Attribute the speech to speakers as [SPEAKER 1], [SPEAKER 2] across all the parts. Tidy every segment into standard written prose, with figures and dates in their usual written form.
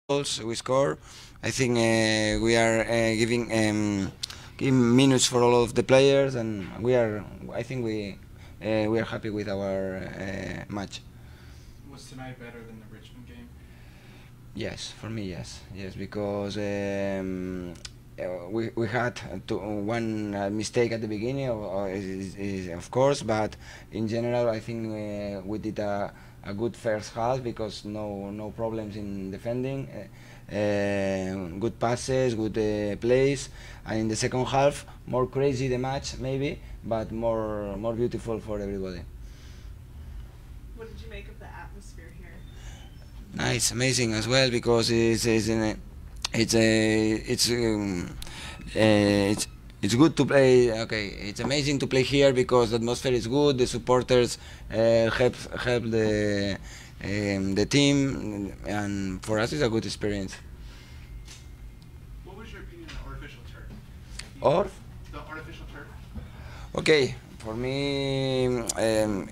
[SPEAKER 1] goals we score. I think we are giving minutes for all of the players, and I think we are happy with our match.
[SPEAKER 2] Was tonight better than the Richmond game?
[SPEAKER 1] Yes, for me, yes, because we had one mistake at the beginning, of course, but in general, I think we did a good first half because no problems in defending, good passes, good plays, and in the second half, more crazy the match maybe, but more beautiful for everybody.
[SPEAKER 3] What did you make of the atmosphere here?
[SPEAKER 1] Nice, amazing as well because it's good to play. Okay, it's amazing to play here because the atmosphere is good. The supporters help the team, and for us it's a good experience.
[SPEAKER 2] What was your opinion on the artificial turf? The artificial turf?
[SPEAKER 1] Okay, for me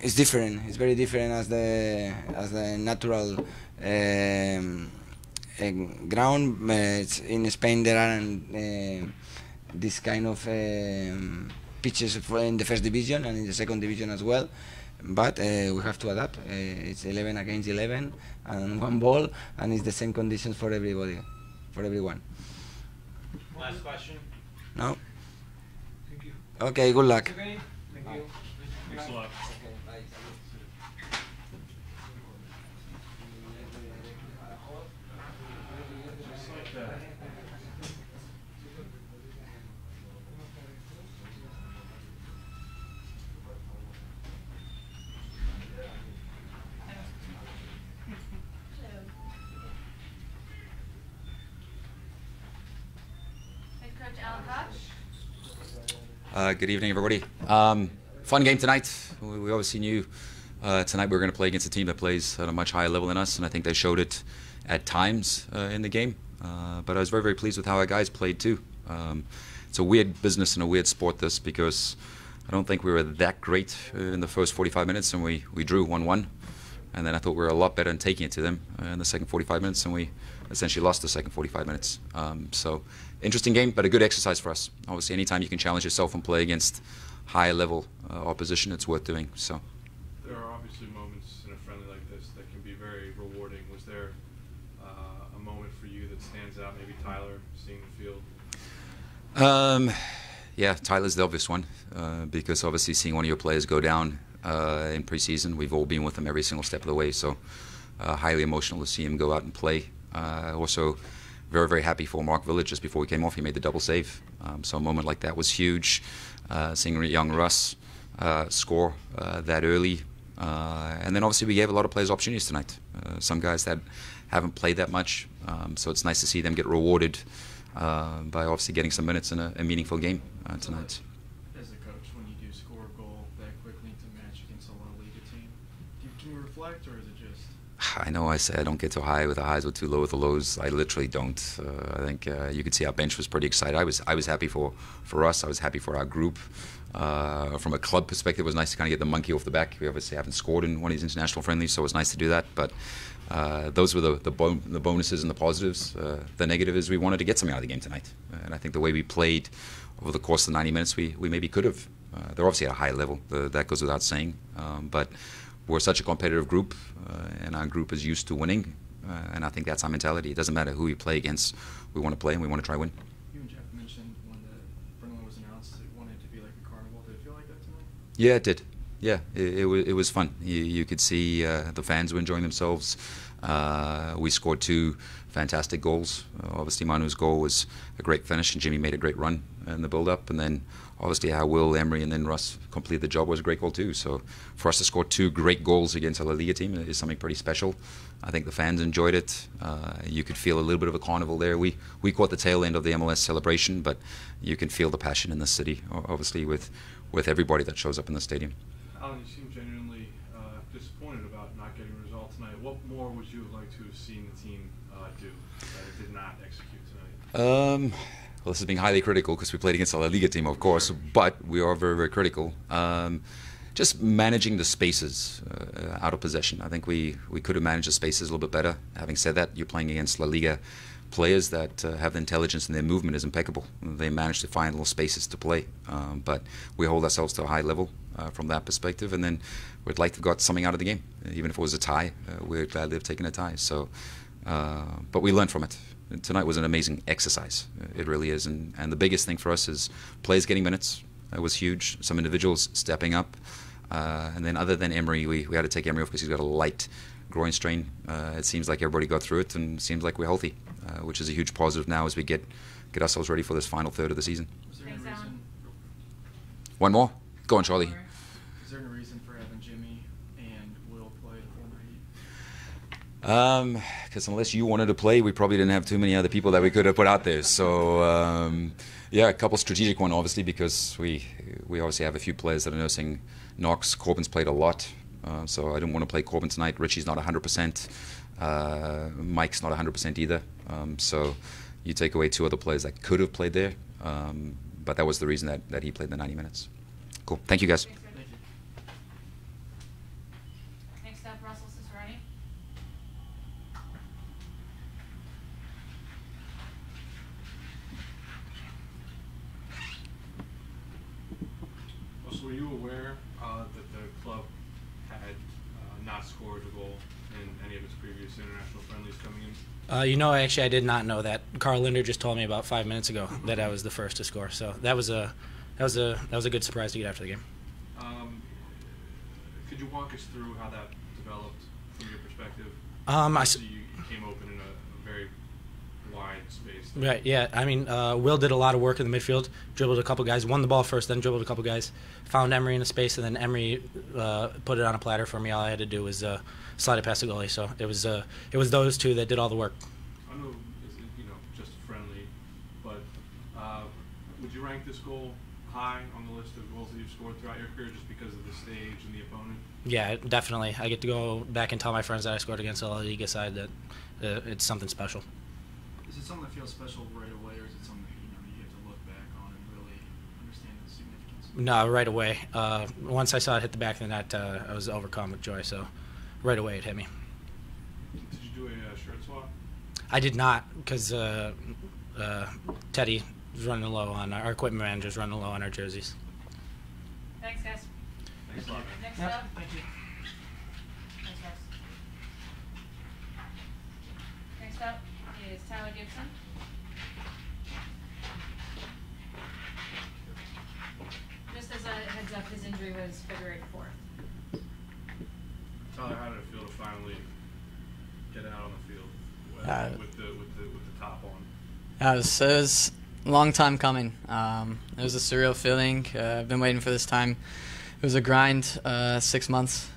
[SPEAKER 1] it's different. It's very different as the natural ground. It's in Spain there aren't this kind of pitches in the first division and in the second division as well, but we have to adapt. It's 11 against 11 and one ball, and it's the same conditions for everybody, for everyone.
[SPEAKER 4] Last question.
[SPEAKER 1] No?
[SPEAKER 4] Thank you.
[SPEAKER 1] Okay, good luck.
[SPEAKER 4] Okay. Thank you. Thanks a lot.
[SPEAKER 3] Head coach Alan Koch.
[SPEAKER 5] Good evening, everybody. Fun game tonight. We obviously knew tonight we were going to play against a team that plays at a much higher level than us, and I think they showed it at times in the game. But I was very, very pleased with how our guys played too. It's a weird business and a weird sport, this, because I don't think we were that great in the first 45 minutes, and we drew 1-1. And then I thought we were a lot better in taking it to them in the second 45 minutes, and we essentially lost the second 45 minutes. So, interesting game, but a good exercise for us. Obviously, anytime you can challenge yourself and play against high-level opposition, it's worth doing. So.
[SPEAKER 2] There are obviously moments in a friendly like this that can be very rewarding. Was there a moment for you that stands out? Maybe Tyler seeing the field?
[SPEAKER 5] Yeah, Tyler's the obvious one because obviously seeing one of your players go down in preseason, we've all been with him every single step of the way. So highly emotional to see him go out and play. Also, very, very happy for Mark Village. Just before he came off, he made the double save. So a moment like that was huge. Seeing young Russ score that early. And then obviously we gave a lot of players opportunities tonight. Some guys that haven't played that much. So it's nice to see them get rewarded by obviously getting some minutes in a meaningful game tonight.
[SPEAKER 2] As a coach, when you do score a goal that quickly to match against a La Liga team, can you reflect, or is it just...
[SPEAKER 5] I know I say I don't get too high with the highs or too low with the lows. I literally don't. I think you could see our bench was pretty excited. I was happy for us. I was happy for our group. From a club perspective, it was nice to kind of get the monkey off the back. We obviously haven't scored in one of these international friendlies, so it was nice to do that. But those were the bonuses and the positives. The negative is we wanted to get something out of the game tonight. And I think the way we played over the course of the 90 minutes, we maybe could have. They're obviously at a high level. That goes without saying. But we're such a competitive group, and our group is used to winning. And I think that's our mentality. It doesn't matter who we play against. We want to play and we want to try win.
[SPEAKER 2] You and Jeff mentioned when the friendly was announced, it wanted to be like a carnival. Did it feel like that tonight?
[SPEAKER 5] Yeah, it did. Yeah, it was fun. You could see the fans were enjoying themselves. We scored 2 fantastic goals. Obviously, Manu's goal was a great finish, and Jimmy made a great run in the build-up. And then, obviously, how Will, Emery, and then Russ completed the job was a great goal too. So, for us to score 2 great goals against a La Liga team is something pretty special. I think the fans enjoyed it. You could feel a little bit of a carnival there. We caught the tail end of the MLS celebration, but you can feel the passion in the city, obviously, with everybody that shows up in the stadium.
[SPEAKER 2] Alan, you seem genuinely disappointed about not getting a result tonight. What more would you have liked to have seen the team do that it did not execute tonight?
[SPEAKER 5] Well, this is being highly critical because we played against a La Liga team, of course, but we are very, very critical. just managing the spaces out of possession. I think we could have managed the spaces a little bit better. Having said that, you're playing against La Liga players that have the intelligence, and their movement is impeccable. They manage to find little spaces to play, but we hold ourselves to a high level from that perspective, and then we'd like to have got something out of the game. Even if it was a tie, we'd gladly have taken a tie. So, but we learned from it. Tonight was an amazing exercise. It really is, and the biggest thing for us is players getting minutes. It was huge. Some individuals stepping up, and then other than Emery, we had to take Emery off because he's got a light groin strain. It seems like everybody got through it, and it seems like we're healthy, which is a huge positive now as we get ourselves ready for this final third of the season.
[SPEAKER 4] Thanks, Alan.
[SPEAKER 5] One more? Go on, Charlie.
[SPEAKER 6] Is there any reason for having Jimmy and Will play the former Heat?
[SPEAKER 5] Because unless you wanted to play, we probably didn't have too many other people that we could have put out there. So, yeah, a couple strategic one, obviously, because we obviously have a few players that are nursing knocks. Corbin's played a lot, so I didn't want to play Corbin tonight. Richie's not 100%. Mike's not 100% either. So you take away two other players that could have played there, but that was the reason that he played the 90 minutes. Cool. Thank you, guys.
[SPEAKER 4] Thank you. Next up, Russell Cicerone.
[SPEAKER 2] So were you aware that the club had not scored a goal in any of its previous international friendlies coming in?
[SPEAKER 7] Actually, I did not know that. Carl Linder just told me about 5 minutes ago that I was the first to score. So that was a good surprise to get after the game.
[SPEAKER 2] Could you walk us through how that developed from your perspective? You came open in a very wide space.
[SPEAKER 7] Right, yeah. I mean, Will did a lot of work in the midfield, dribbled a couple guys, won the ball first, then dribbled a couple guys, found Emery in a space, and then Emery put it on a platter for me. All I had to do was slide it past the goalie. So it was those two that did all the work.
[SPEAKER 2] I know it's just friendly, but would you rank this goal high on the list of goals that you've scored throughout your career just because of the stage and the opponent?
[SPEAKER 7] Yeah, definitely. I get to go back and tell my friends that I scored against a La Liga side that it's something special.
[SPEAKER 6] Is it something that feels special right away, or is it something that you have to look back on and really understand the significance?
[SPEAKER 7] No, right away. Once I saw it hit the back of the net, I was overcome with joy. So right away it hit me.
[SPEAKER 2] Did you do a shirt swap?
[SPEAKER 7] I did not, because Teddy was running low on our equipment manager's running low on our jerseys.
[SPEAKER 4] Thanks, guys.
[SPEAKER 2] Thanks a lot.
[SPEAKER 4] Next
[SPEAKER 7] Yep.
[SPEAKER 4] up.
[SPEAKER 6] Thank you.
[SPEAKER 4] Thanks, Russ. Next up is Tyler Gibson. Just as a heads up, his injury was February 4th.
[SPEAKER 2] Tyler, how did it feel to finally get out on the field with the top on?
[SPEAKER 8] It was a long time coming. It was a surreal feeling. I've been waiting for this time. It was a grind, 6 months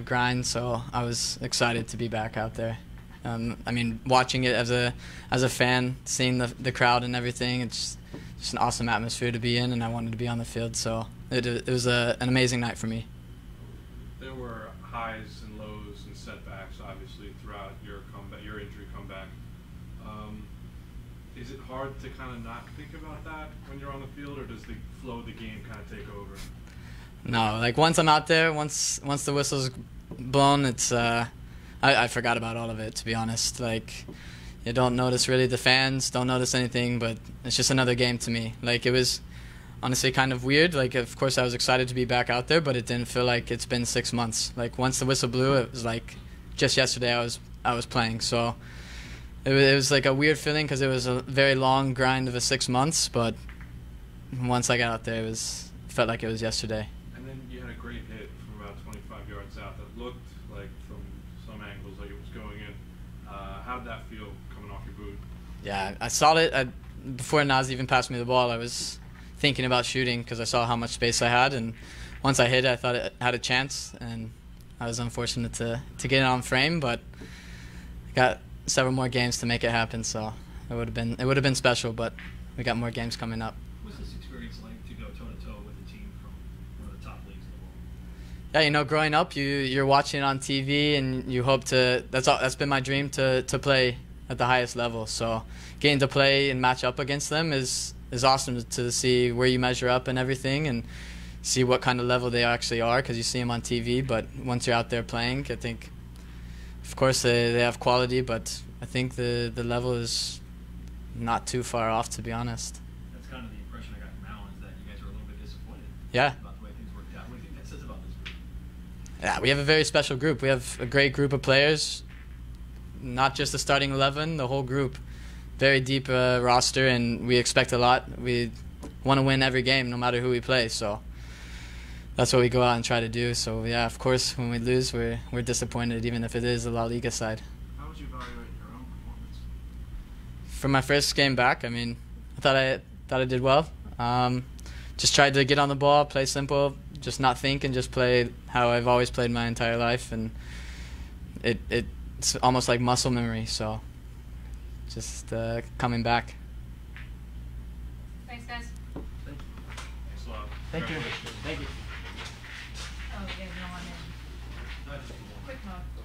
[SPEAKER 8] grind, so I was excited to be back out there. I mean, watching it as a fan, seeing the crowd and everything, it's just an awesome atmosphere to be in, and I wanted to be on the field, so it was an amazing night for me.
[SPEAKER 2] There were highs and lows and setbacks, obviously, throughout your injury comeback. Is it hard to kind of not think about that when you're on the field, or does the flow of the game kind of take over?
[SPEAKER 8] No, like once I'm out there, once the whistle's blown, it's I forgot about all of it, to be honest. Like, you don't notice really the fans, don't notice anything, but it's just another game to me. Like, it was honestly kind of weird. Like, of course I was excited to be back out there, but it didn't feel like it's been 6 months. Like, once the whistle blew, it was like just yesterday I was playing. So it was like a weird feeling because it was a very long grind of 6 months, but once I got out there, it felt like it was yesterday.
[SPEAKER 2] And then you had a great hit from about 25 yards out that looked like, from some angles, like it was going in. How did that feel coming off your boot?
[SPEAKER 8] Yeah, I saw it. Before Naz even passed me the ball, I was thinking about shooting because I saw how much space I had, and once I hit it, I thought it had a chance, and I was unfortunate to get it on frame, but I got several more games to make it happen, so it would have been special, but we got more games coming up.
[SPEAKER 9] What's this experience like to go toe-to-toe with a team from one of the top leagues in the world?
[SPEAKER 8] Yeah, growing up, you're watching it on TV, and you hope to. That's been my dream to play at the highest level. So getting to play and match up against them is awesome to see where you measure up and everything, and see what kind of level they actually are, because you see them on TV, but once you're out there playing, I think, of course, they have quality, but I think the level is not too far off, to be honest.
[SPEAKER 9] That's kind of the impression I got from Alan, is that you guys are a little bit disappointed
[SPEAKER 8] Yeah.
[SPEAKER 9] about the way things worked out. What do you think that says about this group?
[SPEAKER 8] Yeah, we have a very special group. We have a great group of players, not just the starting 11, the whole group. Very deep roster, and we expect a lot. We want to win every game, no matter who we play, so that's what we go out and try to do. So, yeah, of course, when we lose, we're disappointed, even if it is the La Liga side.
[SPEAKER 6] How would you evaluate your own performance?
[SPEAKER 8] For my first game back, I mean, I thought I did well. Just tried to get on the ball, play simple, just not think, and just play how I've always played my entire life, and it's almost like muscle memory, so just coming back.
[SPEAKER 4] Thanks, guys.
[SPEAKER 2] Thanks a lot.
[SPEAKER 8] Thank you.
[SPEAKER 2] Congratulations.
[SPEAKER 8] Thank you.
[SPEAKER 4] Oh, you guys don't want to. Quick mode.